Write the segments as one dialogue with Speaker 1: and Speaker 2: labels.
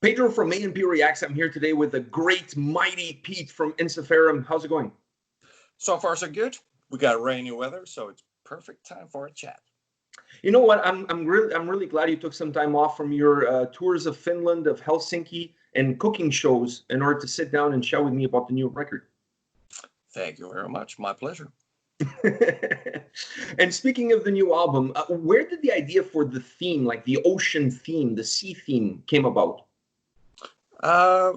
Speaker 1: Pedro from A&P-REACTS. I'm here today with the great, mighty Pete from Ensiferum. How's it going?
Speaker 2: So far, so good. We got rainy weather, so it's perfect time for a chat.
Speaker 1: You know what? I'm really glad you took some time off from your tours of Finland, of Helsinki, and cooking shows in order to sit down and chat with me about the new record.
Speaker 2: Thank you very much. My pleasure.
Speaker 1: And speaking of the new album, where did the idea for the theme, like the ocean theme, the sea theme, came about?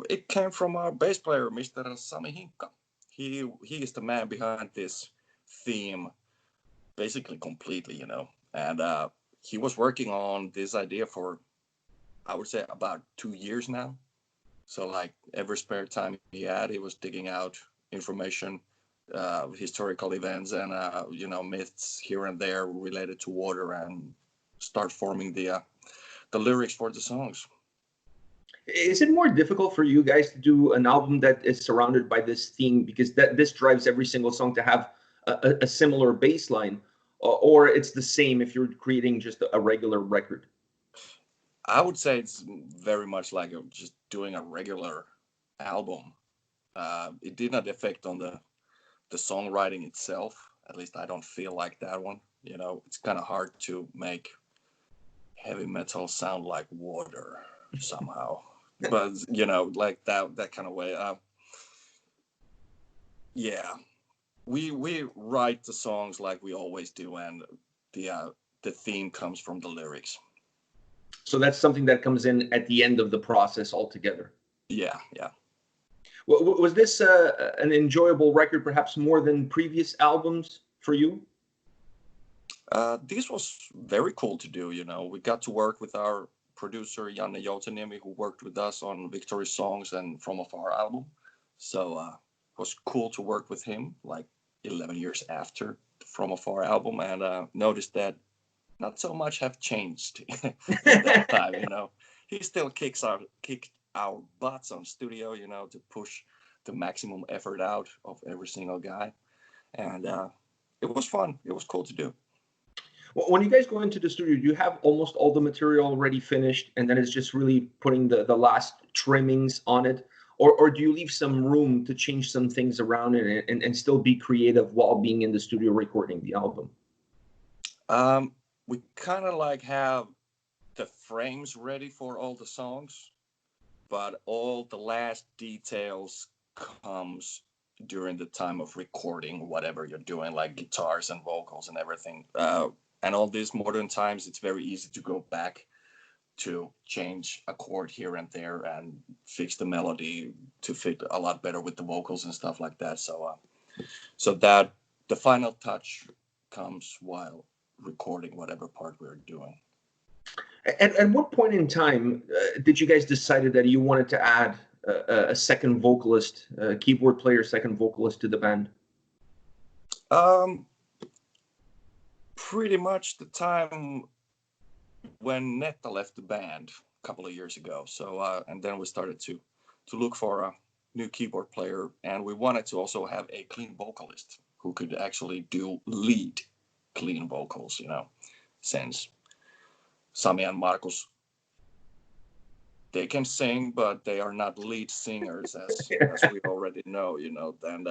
Speaker 2: It came from our bass player, Mr. Sami Hinkka. He is the man behind this theme, basically completely, And he was working on this idea for, I would say, about 2 years now. So like every spare time he had, he was digging out information, historical events, and myths here and there related to water, and start forming the lyrics for the songs.
Speaker 1: Is it more difficult for you guys to do an album that is surrounded by this theme, because this drives every single song to have a similar bass line, or it's the same if you're creating just a regular record?
Speaker 2: I would say it's very much like just doing a regular album. It did not affect on the songwriting itself. At least I don't feel like that one. It's kind of hard to make heavy metal sound like water somehow. But like that kind of way. Yeah, we write the songs like we always do, and the theme comes from the lyrics.
Speaker 1: So that's something that comes in at the end of the process altogether.
Speaker 2: Yeah.
Speaker 1: Was this an enjoyable record, perhaps more than previous albums for you?
Speaker 2: This was very cool to do. We got to work with our producer Janne Joutaniemi, who worked with us on Victory Songs and From Afar album. So it was cool to work with him like 11 years after the From Afar album, and noticed that not so much have changed in that time. He still kicked our butts on studio, to push the maximum effort out of every single guy, and it was fun. It was cool to do.
Speaker 1: When you guys go into the studio, do you have almost all the material already finished, and then it's just really putting the last trimmings on it? Or do you leave some room to change some things around it and still be creative while being in the studio recording the album?
Speaker 2: We kind of like have the frames ready for all the songs, but all the last details comes during the time of recording whatever you're doing, like guitars and vocals and everything. And all these modern times, it's very easy to go back to change a chord here and there and fix the melody to fit a lot better with the vocals and stuff like that. So that the final touch comes while recording whatever part we're doing.
Speaker 1: At what point in time did you guys decide that you wanted to add a second vocalist, keyboard player, second vocalist to the band?
Speaker 2: Pretty much the time when Netta left the band a couple of years ago. So and then we started to look for a new keyboard player, and we wanted to also have a clean vocalist who could actually do lead clean vocals, since Sami and Markus, they can sing, but they are not lead singers, as we already know, And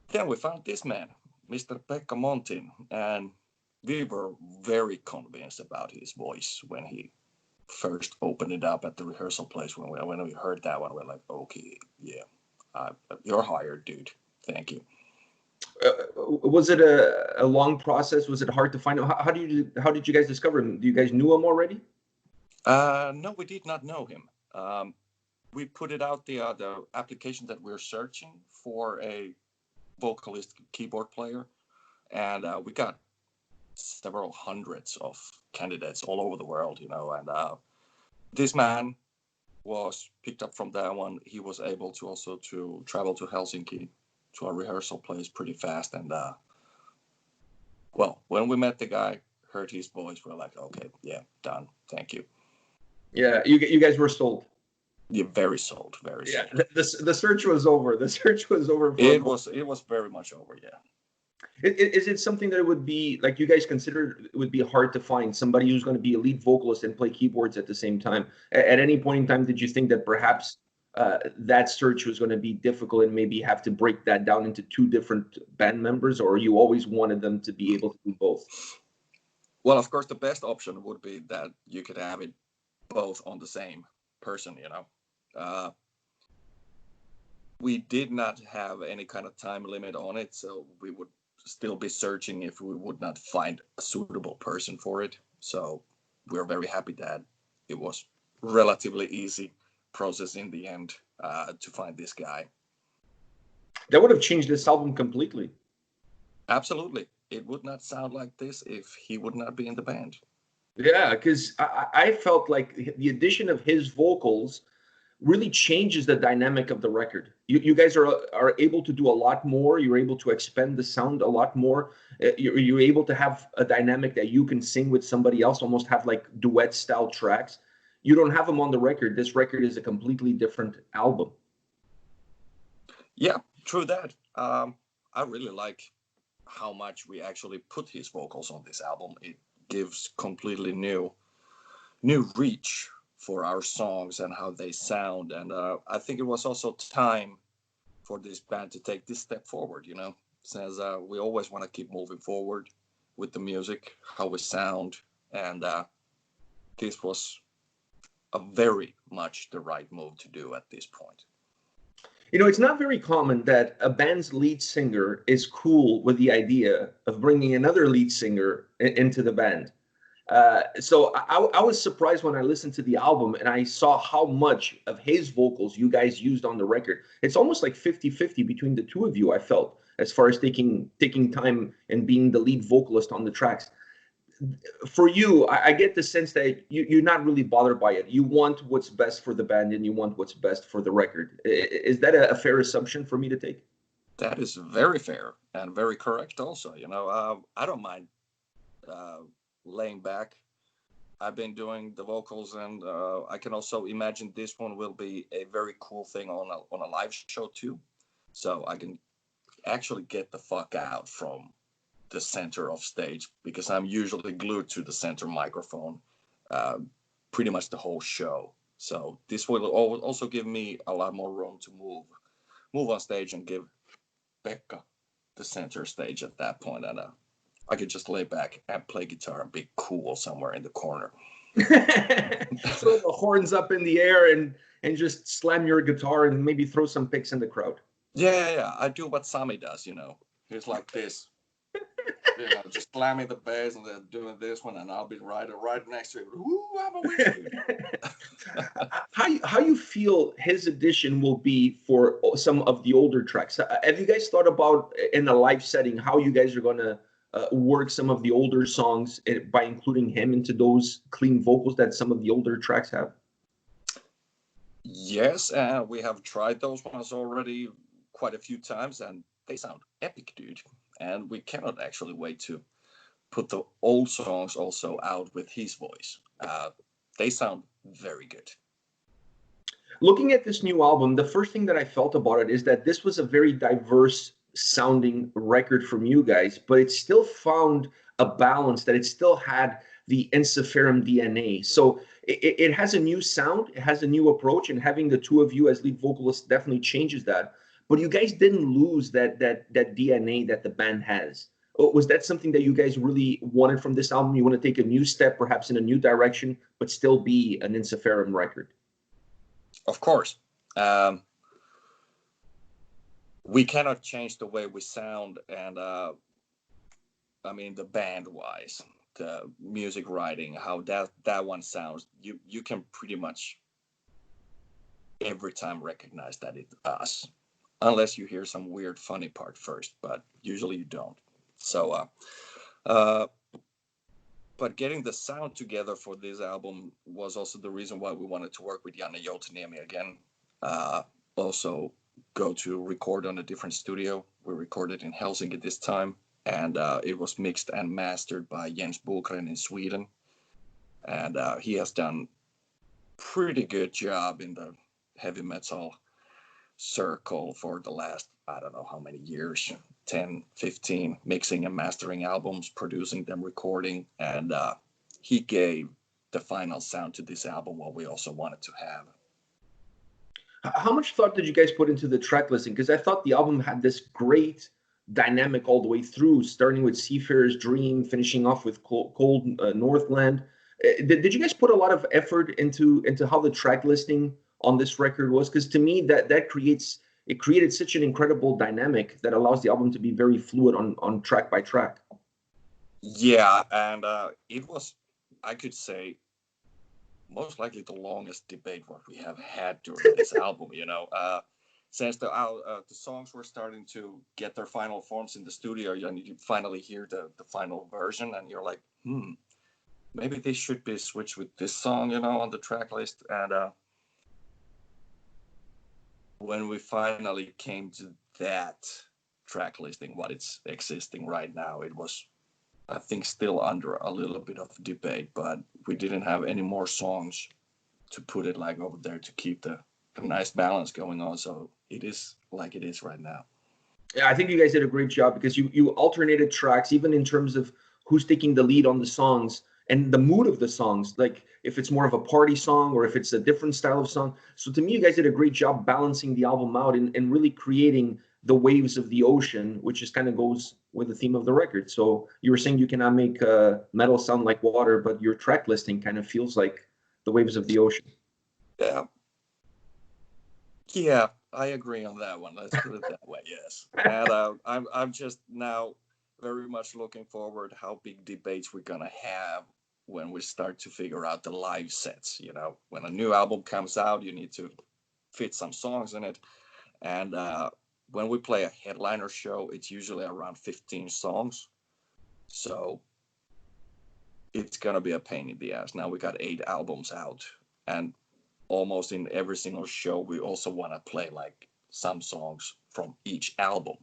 Speaker 2: then we found this man, Mr. Pekka Montin, and we were very convinced about his voice when he first opened it up at the rehearsal place. When we heard that one, we're like, okay, yeah, you're hired, dude. Thank you.
Speaker 1: Was it a long process? Was it hard to find out? How did you guys discover him? Do you guys knew him already?
Speaker 2: No, we did not know him. We put it out the application that we're searching for a vocalist keyboard player, and we got several hundreds of candidates all over the world, and this man was picked up from that one. He was able to also to travel to Helsinki to a rehearsal place pretty fast, and well, when we met the guy, heard his voice, we're like, okay, yeah, done, thank you.
Speaker 1: Yeah, you guys were sold.
Speaker 2: Yeah, very sold, very sold.
Speaker 1: The search was over. The search was over.
Speaker 2: It was very much over, yeah.
Speaker 1: Is it something that it would be like you guys consider it would be hard to find somebody who's going to be a lead vocalist and play keyboards at the same time? At any point in time, did you think that perhaps that search was going to be difficult and maybe have to break that down into two different band members, or you always wanted them to be able to do both?
Speaker 2: Well, of course, the best option would be that you could have it both on the same person, you know. We did not have any kind of time limit on it, so we would still be searching if we would not find a suitable person for it. So we're very happy that it was relatively easy process in the end to find this guy.
Speaker 1: That would have changed this album completely.
Speaker 2: Absolutely. It would not sound like this if he would not be in the band.
Speaker 1: Yeah, because I felt like the addition of his vocals really changes the dynamic of the record. You guys are able to do a lot more. You're able to expand the sound a lot more. You're able to have a dynamic that you can sing with somebody else, almost have like duet style tracks. You don't have them on the record. This record is a completely different album.
Speaker 2: Yeah, true that. I really like how much we actually put his vocals on this album. It gives completely new reach for our songs and how they sound. And I think it was also time for this band to take this step forward, you know, since we always want to keep moving forward with the music, how we sound. And this was a very much the right move to do at this point.
Speaker 1: You know, it's not very common that a band's lead singer is cool with the idea of bringing another lead singer into the band. So I was surprised when I listened to the album and I saw how much of his vocals you guys used on the record. It's almost like 50-50 between the two of you, I felt, as far as taking time and being the lead vocalist on the tracks. For you, I get the sense that you're not really bothered by it. You want what's best for the band and you want what's best for the record. Is that a fair assumption for me to take?
Speaker 2: That is very fair and very correct also. You know, I don't mind laying back. I've been doing the vocals, and I can also imagine this one will be a very cool thing on a live show too. So I can actually get the fuck out from the center of stage because I'm usually glued to the center microphone pretty much the whole show. So this will also give me a lot more room to move on stage and give Pekka the center stage at that point. And I could just lay back and play guitar and be cool somewhere in the corner.
Speaker 1: Throw the horns up in the air and just slam your guitar and maybe throw some picks in the crowd.
Speaker 2: Yeah. I do what Sami does, you know. He's like this. You know, just slamming the bass and then doing this one, and I'll be right next to him. Ooh, I'm a winner.
Speaker 1: How you feel his addition will be for some of the older tracks? Have you guys thought about in a live setting how you guys are going to work some of the older songs by including him into those clean vocals that some of the older tracks have?
Speaker 2: Yes, we have tried those ones already quite a few times, and they sound epic, dude. And we cannot actually wait to put the old songs also out with his voice. They sound very good.
Speaker 1: Looking at this new album, the first thing that I felt about it is that this was a very diverse sounding record from you guys, but it still found a balance, that it still had the Ensiferum DNA. So it has a new sound, it has a new approach, and having the two of you as lead vocalists definitely changes that. But you guys didn't lose that DNA that the band has. Was that something that you guys really wanted from this album? You want to take a new step, perhaps in a new direction, but still be an Ensiferum record?
Speaker 2: Of course. We cannot change the way we sound, and I mean the band-wise, the music writing, how that one sounds. You can pretty much every time recognize that it's us. Unless you hear some weird funny part first, but usually you don't. So, but getting the sound together for this album was also the reason why we wanted to work with Janne Joutiniemi again. Also go to record on a different studio. We recorded in Helsinki this time, and it was mixed and mastered by Jens Bokren in Sweden. And he has done pretty good job in the heavy metal circle for the last, I don't know how many years, 10, 15 mixing and mastering albums, producing them, recording, and he gave the final sound to this album what we also wanted to have.
Speaker 1: How much thought did you guys put into the track listing? Because I thought the album had this great dynamic all the way through, starting with Seafarer's Dream, finishing off with Cold Northland. Did you guys put a lot of effort into how the track listing on this record was? Because to me, that created such an incredible dynamic that allows the album to be very fluid on track by track.
Speaker 2: Yeah, and it was, I could say, most likely the longest debate what we have had during this album, since the songs were starting to get their final forms in the studio, and you finally hear the final version, and you're like, maybe they should be switched with this song, on the track list. And when we finally came to that track listing, what it's existing right now, it was, I think, still under a little bit of debate, but we didn't have any more songs to put it like over there to keep the nice balance going on. So it is like it is right now.
Speaker 1: Yeah, I think you guys did a great job because you alternated tracks, even in terms of who's taking the lead on the songs and the mood of the songs, like if it's more of a party song or if it's a different style of song. So to me, you guys did a great job balancing the album out and really creating the waves of the ocean, which just kind of goes with the theme of the record. So you were saying you cannot make metal sound like water, but your track listing kind of feels like the waves of the ocean.
Speaker 2: Yeah, I agree on that one. Let's put it that way. Yes, and I'm just now very much looking forward how big debates we're gonna have when we start to figure out the live sets. When a new album comes out, you need to fit some songs in it, and when we play a headliner show, it's usually around 15 songs. So it's going to be a pain in the ass. Now we got 8 albums out, and almost in every single show, we also want to play like some songs from each album.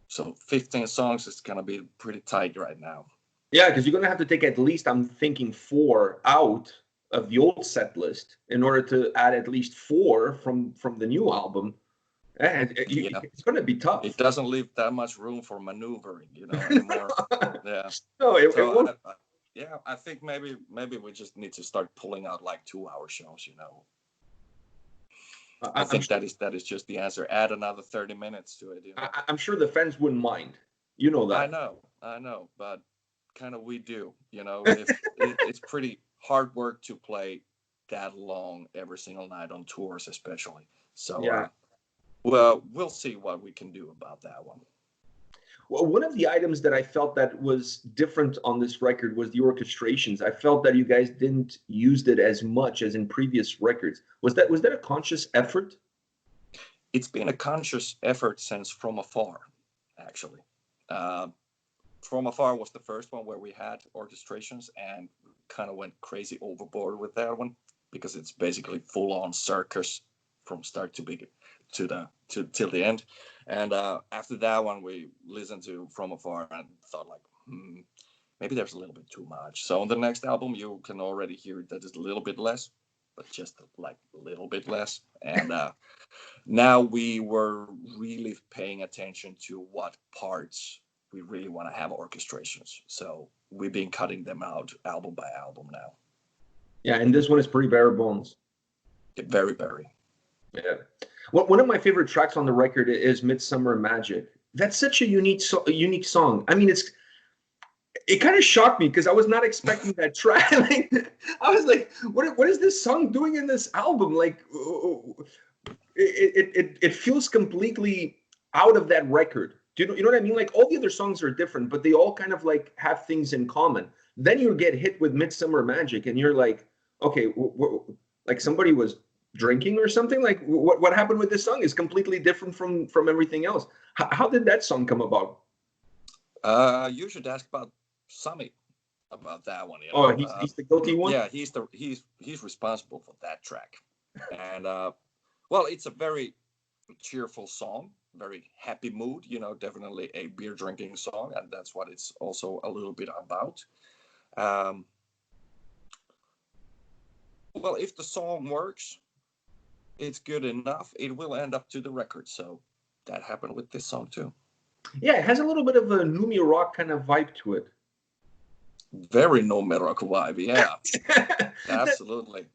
Speaker 2: So 15 songs is going to be pretty tight right now.
Speaker 1: Yeah, because you're going to have to take at least, I'm thinking, 4 out of the old set list in order to add at least 4 from the new album. And it's going to be tough.
Speaker 2: It doesn't leave that much room for maneuvering, anymore. Yeah.
Speaker 1: No,
Speaker 2: I think maybe we just need to start pulling out like 2-hour shows, I think that is just the answer. Add another 30 minutes to it.
Speaker 1: I'm sure the fans wouldn't mind. You know that.
Speaker 2: I know, but kind of we do. It's pretty hard work to play that long every single night on tours, especially. So
Speaker 1: yeah.
Speaker 2: Well, we'll see what we can do about that one.
Speaker 1: Well, one of the items that I felt that was different on this record was the orchestrations. I felt that you guys didn't use it as much as in previous records. Was that a conscious effort?
Speaker 2: It's been a conscious effort since From Afar, actually. From Afar was the first one where we had orchestrations and kind of went crazy overboard with that one because it's basically full-on circus from start to begin. Till the end, and after that one we listened to From Afar and thought like maybe there's a little bit too much. So on the next album you can already hear that it's a little bit less, but just like a little bit less. And now we were really paying attention to what parts we really want to have orchestrations, so we've been cutting them out album by album now.
Speaker 1: Yeah, and this one is pretty bare bones.
Speaker 2: Very.
Speaker 1: Yeah. Well, one of my favorite tracks on the record is Midsummer Magic. That's such a unique song. I mean, it kind of shocked me because I was not expecting that track. I was like, what is this song doing in this album? Like, it feels completely out of that record. Do you know what I mean? Like all the other songs are different, but they all kind of like have things in common. Then you get hit with Midsummer Magic, and you're like, okay, like somebody was drinking or something. Like what happened with this song is completely different from everything else. How did that song come about?
Speaker 2: You should ask about Sami about that one.
Speaker 1: Oh, he's the guilty one.
Speaker 2: Yeah, he's responsible for that track. And well, it's a very cheerful song, very happy mood. Definitely a beer drinking song, and that's what it's also a little bit about. Well, if the song works, it's good enough, it will end up to the record. So that happened with this song too.
Speaker 1: Yeah, it has a little bit of a Numi rock kind of vibe to it.
Speaker 2: Very no metal vibe. Yeah,
Speaker 1: That,
Speaker 2: absolutely.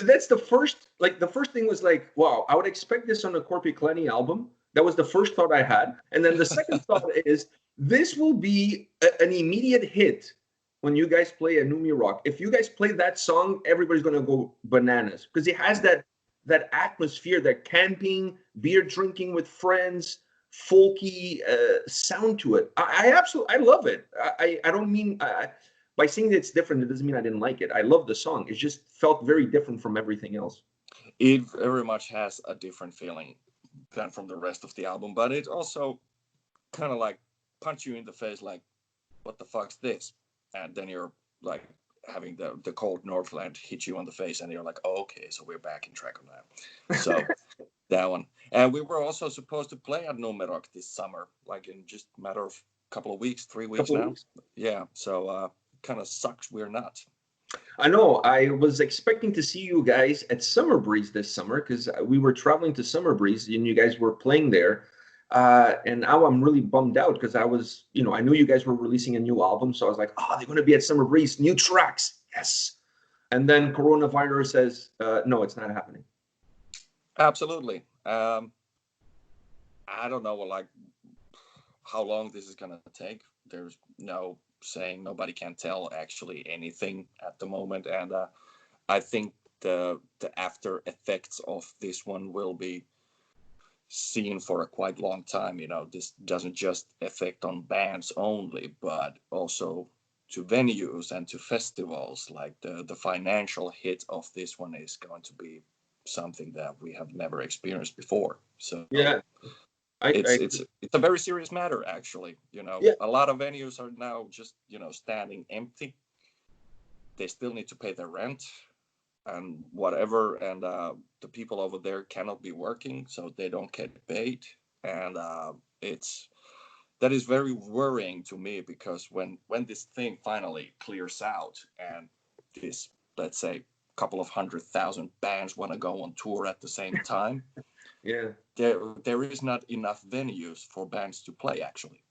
Speaker 1: that's the first thing was like, wow, I would expect this on a Corpi Clenny album. That was the first thought I had. And then the second thought is this will be an immediate hit when you guys play a Numi rock. If you guys play that song, everybody's gonna go bananas because it has that atmosphere, that camping, beer drinking with friends, folky sound to it. I absolutely I love it. I don't mean by saying that it's different, it doesn't mean I didn't like it. I love the song. It just felt very different from everything else.
Speaker 2: It very much has a different feeling than from the rest of the album, but it also kind of like punch you in the face, like, what the fuck's this? And then you're like having the cold Northland hit you on the face, and you're like, oh, okay, so we're back in track on that. So that one. And we were also supposed to play at Numerok this summer, like in just a matter of a couple of weeks, 3 weeks
Speaker 1: Couple
Speaker 2: now.
Speaker 1: weeks.
Speaker 2: Yeah, so kind of sucks we're not.
Speaker 1: I know. I was expecting to see you guys at Summer Breeze this summer because we were traveling to Summer Breeze and you guys were playing there. And now I'm really bummed out because I was, I knew you guys were releasing a new album. So I was like, oh, they're going to be at Summer Breeze, new tracks. Yes. And then coronavirus says, no, it's not happening.
Speaker 2: Absolutely. I don't know, like, how long this is going to take. There's no saying. Nobody can tell actually anything at the moment. And I think the after effects of this one will be seen for a quite long time. This doesn't just affect on bands only, but also to venues and to festivals. Like the financial hit of this one is going to be something that we have never experienced before. So
Speaker 1: Yeah.
Speaker 2: it's a very serious matter, actually.
Speaker 1: Yeah.
Speaker 2: A lot of venues are now just standing empty. They still need to pay their rent and whatever, and the people over there cannot be working, so they don't get paid. And that is very worrying to me, because when this thing finally clears out and this, let's say, couple of 100,000 bands want to go on tour at the same time,
Speaker 1: Yeah.
Speaker 2: there is not enough venues for bands to play, actually.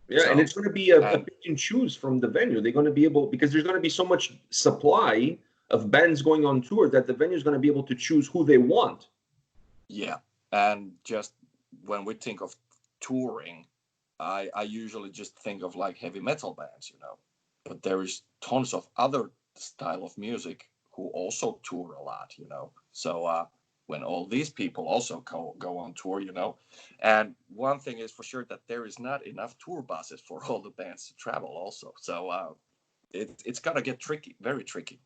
Speaker 1: Yeah,
Speaker 2: So,
Speaker 1: and it's going to be a pick and choose from the venue. They're going to be able, because there's going to be so much supply of bands going on tour that the venue is going to be able to choose who they want.
Speaker 2: Yeah, and just when we think of touring, I usually just think of like heavy metal bands, but there is tons of other style of music who also tour a lot, So when all these people also go on tour, and one thing is for sure, that there is not enough tour buses for all the bands to travel also. So it's gonna get tricky, very tricky.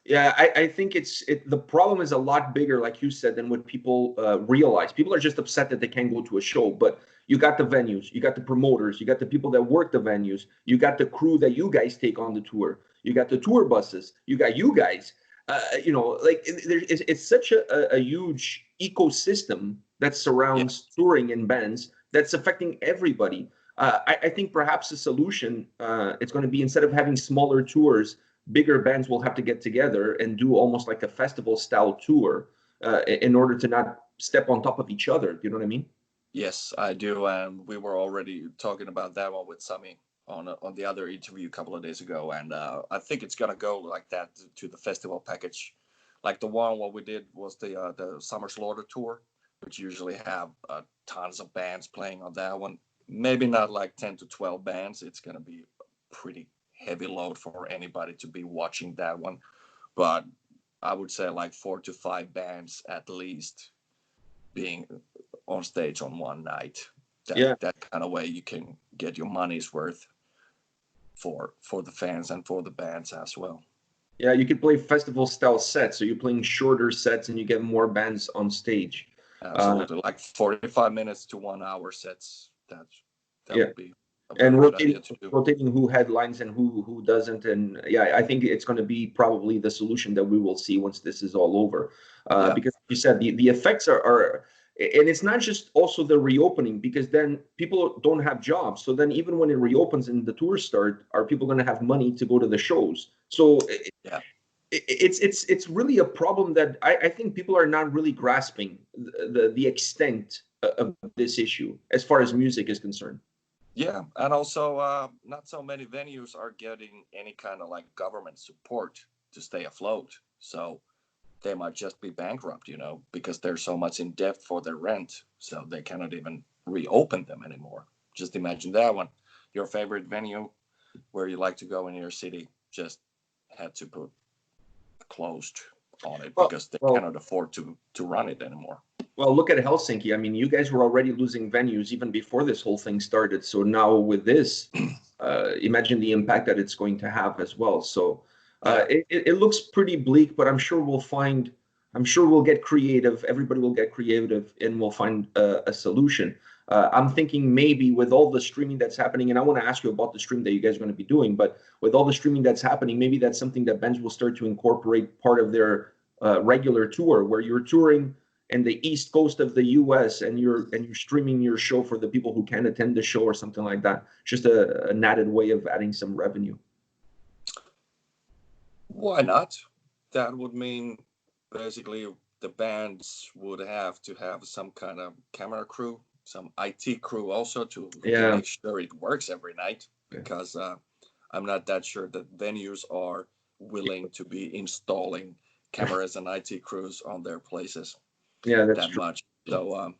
Speaker 1: Yeah, I think the problem is a lot bigger, like you said, than what people realize. People are just upset that they can't go to a show, but you got the venues, you got the promoters, you got the people that work the venues, you got the crew that you guys take on the tour, you got the tour buses, you got you guys. Like it's such a huge ecosystem that surrounds touring and bands that's affecting everybody. I think perhaps the solution it's going to be, instead of having smaller tours, bigger bands will have to get together and do almost like a festival style tour in order to not step on top of each other. Do you know what I mean?
Speaker 2: Yes, I do, and we were already talking about that one with Sami on the other interview a couple of days ago, and I think it's gonna go like that to the festival package. Like the one what we did was the Summer Slaughter tour, which usually have tons of bands playing on that one. Maybe not like 10 to 12 bands. It's gonna be pretty heavy load for anybody to be watching that one, but I would say like 4 to 5 bands at least being on stage on one night. That kind of way you can get your money's worth for the fans and for the bands as well.
Speaker 1: Yeah, you could play festival style sets, so you're playing shorter sets and you get more bands on stage.
Speaker 2: Absolutely, like 45 minutes to 1 hour sets. That would be a very
Speaker 1: and
Speaker 2: good idea to do.
Speaker 1: rotating who headlines and who doesn't. And yeah, I think it's going to be probably the solution that we will see once this is all over. Because you said the effects are, and it's not just also the reopening, because then people don't have jobs. So then even when it reopens and the tours start, are people going to have money to go to the shows? So it's really a problem that I think people are not really grasping the extent of this issue as far as music is concerned.
Speaker 2: Yeah, and also not so many venues are getting any kind of like government support to stay afloat. So they might just be bankrupt, because they're so much in debt for their rent, so they cannot even reopen them anymore. Just imagine that one. Your favorite venue where you like to go in your city just had to put closed on it
Speaker 1: Well,
Speaker 2: because they
Speaker 1: well,
Speaker 2: cannot afford to run it anymore.
Speaker 1: well, look at Helsinki. I mean, you guys were already losing venues even before this whole thing started. So now with this, imagine the impact that it's going to have as well. So
Speaker 2: Yeah.
Speaker 1: it looks pretty bleak, but I'm sure we'll get creative. Everybody will get creative, and we'll find a solution. I'm thinking maybe with all the streaming that's happening, and I want to ask you about the stream that you guys are going to be doing, but with all the streaming that's happening, maybe that's something that bands will start to incorporate part of their regular tour, where you're touring in the East Coast of the U.S. and you're streaming your show for the people who can't attend the show or something like that. Just an added way of adding some revenue.
Speaker 2: Why not? That would mean basically the bands would have to have some kind of camera crew, some IT crew also to
Speaker 1: Yeah.
Speaker 2: make sure it works every night, because I'm not that sure that venues are willing to be installing cameras and IT crews on their places
Speaker 1: That's
Speaker 2: that
Speaker 1: true.
Speaker 2: much. So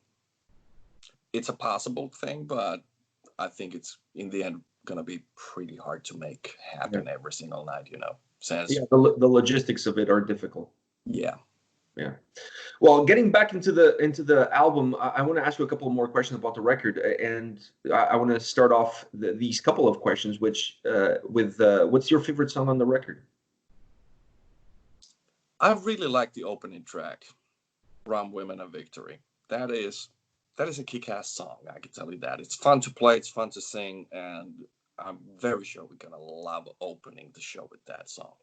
Speaker 2: it's a possible thing, but I think it's in the end going to be pretty hard to make happen every single night, since
Speaker 1: the logistics of it are difficult.
Speaker 2: Yeah.
Speaker 1: Well, getting back into the album, I want to ask you a couple more questions about the record, and I want to start off these couple of questions, which with what's your favorite song on the record?
Speaker 2: I really like the opening track, "Rum, Women, and Victory." That is a kick-ass song. I can tell you that. It's fun to play. It's fun to sing, and I'm very sure we're gonna love opening the show with that song.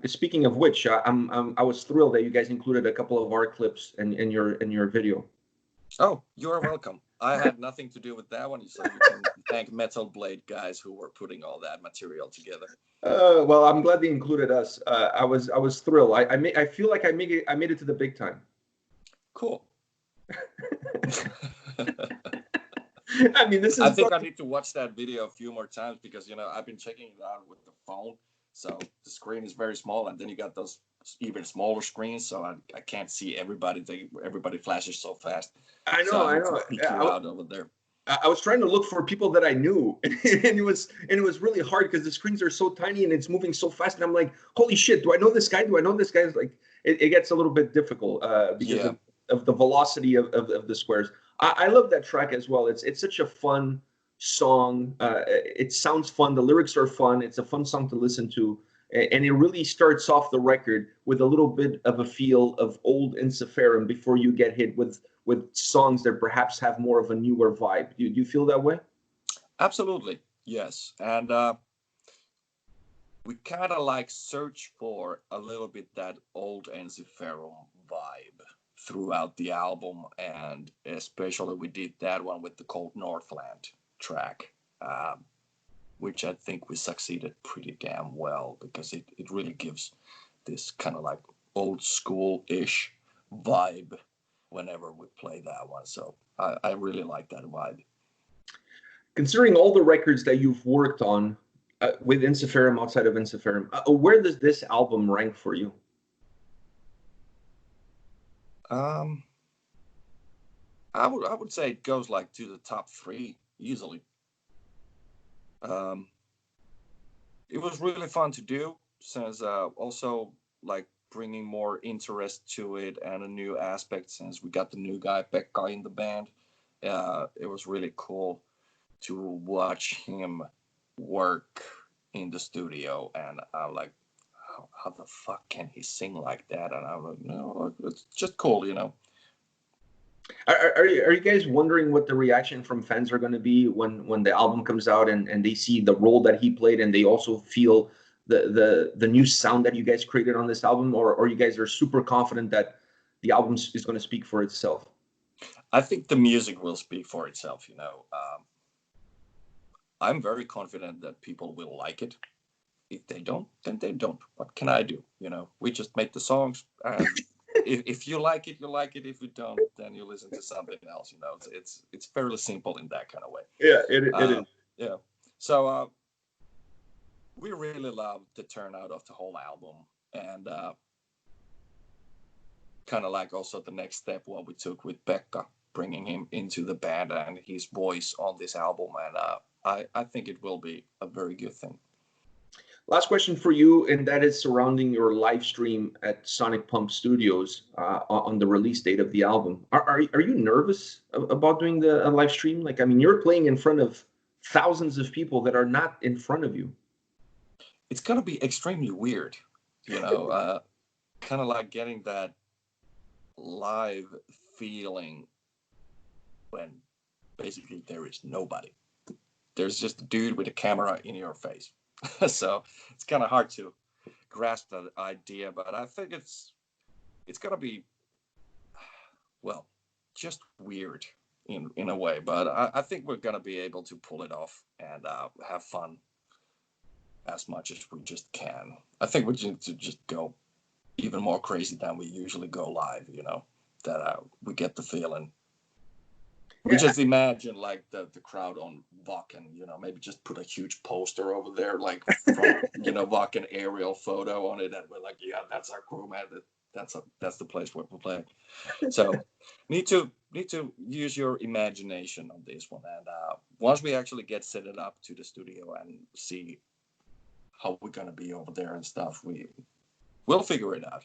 Speaker 1: Speaking of which, I was thrilled that you guys included a couple of our clips in your video.
Speaker 2: Oh, you're welcome. I had nothing to do with that one, so you can thank Metal Blade guys who were putting all that material together.
Speaker 1: Well, I'm glad they included us. I was thrilled. I feel like I made it to the big time.
Speaker 2: Cool.
Speaker 1: I mean,
Speaker 2: I think I need to watch that video a few more times because I've been checking it out with the phone, so the screen is very small, and then you got those even smaller screens, so I can't see everybody. Everybody flashes so fast.
Speaker 1: I know.
Speaker 2: So
Speaker 1: I know.
Speaker 2: peek you out over there.
Speaker 1: I was trying to look for people that I knew, and it was really hard because the screens are so tiny and it's moving so fast. And I'm like, holy shit, do I know this guy? Do I know this guy? It's like it gets a little bit difficult because of the velocity of the squares. I love that track as well. It's such a fun song. It sounds fun. The lyrics are fun. It's a fun song to listen to. And it really starts off the record with a little bit of a feel of old Ensiferum before you get hit with songs that perhaps have more of a newer vibe. Do you feel that way?
Speaker 2: Absolutely, yes. And we kind of like search for a little bit that old Ensiferum vibe throughout the album, and especially we did that one with the Cold Northland track, which I think we succeeded pretty damn well because it really gives this kind of like old school-ish vibe whenever we play that one. So I really like that vibe.
Speaker 1: Considering all the records that you've worked on with Ensiferum, outside of Ensiferum, where does this album rank for you?
Speaker 2: I would say it goes like to the top 3 easily. It was really fun to do, since also like bringing more interest to it and a new aspect, since we got the new guy Pekka in the band. It was really cool to watch him work in the studio, and I'm like, how the fuck can he sing like that? And I'm like, no, it's just cool,
Speaker 1: Are you guys wondering what the reaction from fans are going to be when the album comes out and they see the role that he played, and they also feel the new sound that you guys created on this album, or you guys are super confident that the album is going to speak for itself?
Speaker 2: I think the music will speak for itself. I'm very confident that people will like it. If they don't, then they don't. What can I do? We just make the songs, and if you like it, you like it. If you don't, then you listen to something else. You know, it's fairly simple in that kind of way.
Speaker 1: Yeah, it is.
Speaker 2: Yeah. So we really love the turnout of the whole album, and kind of like also the next step what we took with Pekka, bringing him into the band and his voice on this album, and I think it will be a very good thing.
Speaker 1: Last question for you, and that is surrounding your live stream at Sonic Pump Studios on the release date of the album. Are you nervous about doing the live stream? Like, I mean, you're playing in front of thousands of people that are not in front of you.
Speaker 2: It's gonna be extremely weird, you know, kind of like getting that live feeling when basically there is nobody. There's just a dude with a camera in your face. So it's kind of hard to grasp that idea, but I think it's gonna be, well, just weird in a way, but I think we're gonna be able to pull it off and have fun as much as we just can. I think we need to just go even more crazy than we usually go live, you know, that we get the feeling. We just imagine like the crowd on Wacken, you know, maybe just put a huge poster over there, like from, you know, Wacken aerial photo on it, and we're like, yeah, that's our crew, man. That's the place where we're playing. So need to use your imagination on this one, and once we actually get set it up to the studio and see how we're gonna be over there and stuff, we'll figure it out.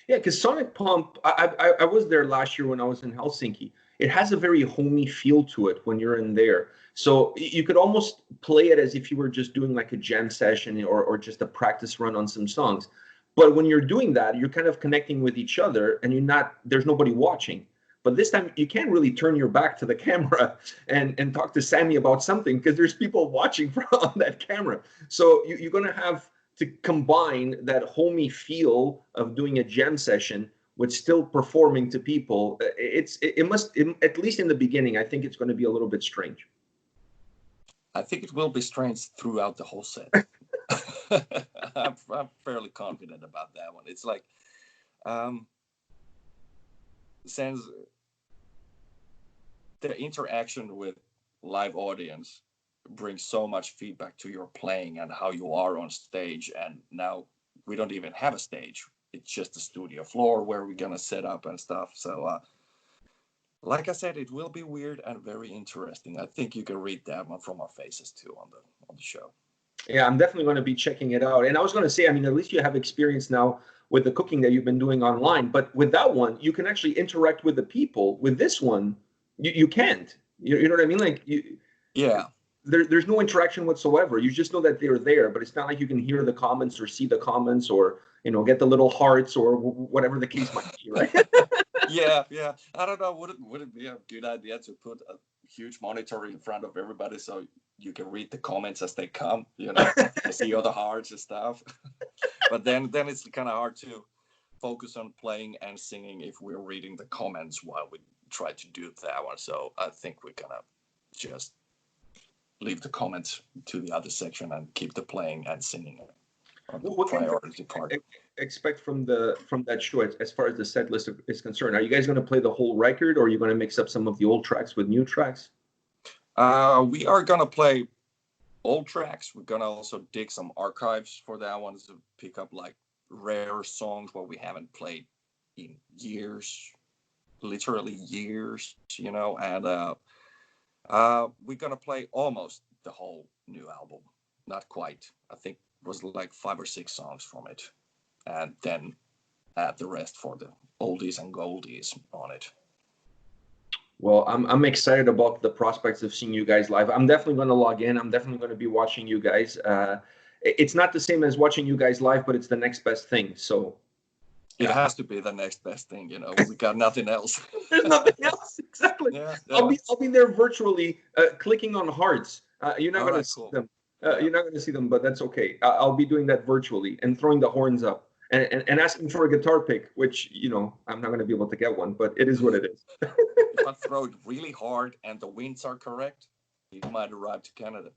Speaker 1: Yeah, because Sonic Pump, I was there last year when I was in Helsinki. It has a very homey feel to it when you're in there. So you could almost play it as if you were just doing like a jam session or just a practice run on some songs. But when you're doing that, you're kind of connecting with each other and there's nobody watching. But this time you can't really turn your back to the camera and talk to Sammy about something because there's people watching from that camera. So you're going to have to combine that homey feel of doing a jam session with still performing to people. It must, at least in the beginning, I think it's going to be a little bit strange.
Speaker 2: I think it will be strange throughout the whole set. I'm fairly confident about that one. It's like, since the interaction with live audience brings so much feedback to your playing and how you are on stage, and now we don't even have a stage. It's just a studio floor where we're gonna set up and stuff. So like I said, it will be weird and very interesting. I think you can read that one from our faces too on the show.
Speaker 1: Yeah, I'm definitely going to be checking it out. And I was going to say, I mean, at least you have experience now with the cooking that you've been doing online. But with that one, you can actually interact with the people. With this one, you can't. You know what I mean? Like,
Speaker 2: yeah.
Speaker 1: There's no interaction whatsoever. You just know that they're there, but it's not like you can hear the comments or see the comments or, you know, get the little hearts or whatever the case might be, right?
Speaker 2: Yeah. I don't know. Would it be a good idea to put a huge monitor in front of everybody so you can read the comments as they come, you know, to see all the hearts and stuff? But then it's kind of hard to focus on playing and singing if we're reading the comments while we try to do that one. So I think we're gonna just leave the comments to the other section and keep the playing and singing on the priority part.
Speaker 1: Expect from that show as far as the set list is concerned? Are you guys going to play the whole record, or are you going to mix up some of the old tracks with new tracks?
Speaker 2: We are going to play old tracks. We're going to also dig some archives for that one to pick up like rare songs what we haven't played in years, literally years, you know, and we're going to play almost the whole new album. Not quite. I think it was like 5 or 6 songs from it. And then add the rest for the oldies and goldies on it.
Speaker 1: Well, I'm excited about the prospects of seeing you guys live. I'm definitely going to log in. I'm definitely going to be watching you guys. It's not the same as watching you guys live, but it's the next best thing. So
Speaker 2: it has to be the next best thing, you know. We got nothing else.
Speaker 1: There's nothing else, exactly. Yeah. I'll be there virtually, clicking on hearts. You're not going to see them. You're not going to see them, but that's okay. I'll be doing that virtually and throwing the horns up and asking for a guitar pick, which, you know, I'm not going to be able to get one, but it is what it is.
Speaker 2: If I throw it really hard and the winds are correct, you might arrive to Canada.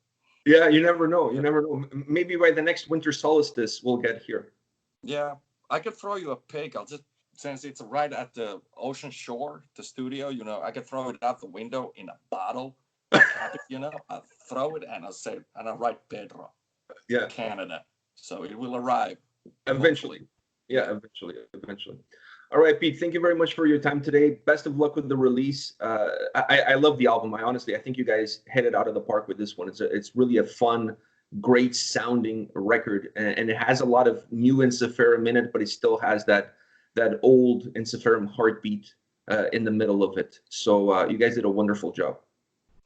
Speaker 1: Yeah, you never know. You never know. Maybe by the next winter solstice, we'll get here.
Speaker 2: Yeah, I could throw you a pick. I'll just since it's right at the ocean shore, the studio, I can throw it out the window in a bottle, cap it, I throw it and I write Pedro,
Speaker 1: Yeah,
Speaker 2: Canada. So it will arrive
Speaker 1: eventually.
Speaker 2: hopefully.
Speaker 1: Yeah, eventually. All right, Pete. Thank you very much for your time today. Best of luck with the release. I love the album. I think you guys hit it out of the park with this one. It's really a fun, great sounding record, and it has a lot of new Ensiferum in it, but it still has that old Ensiferum heartbeat in the middle of it. So you guys did a wonderful job.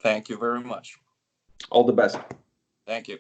Speaker 2: Thank you very much.
Speaker 1: All the best.
Speaker 2: Thank you.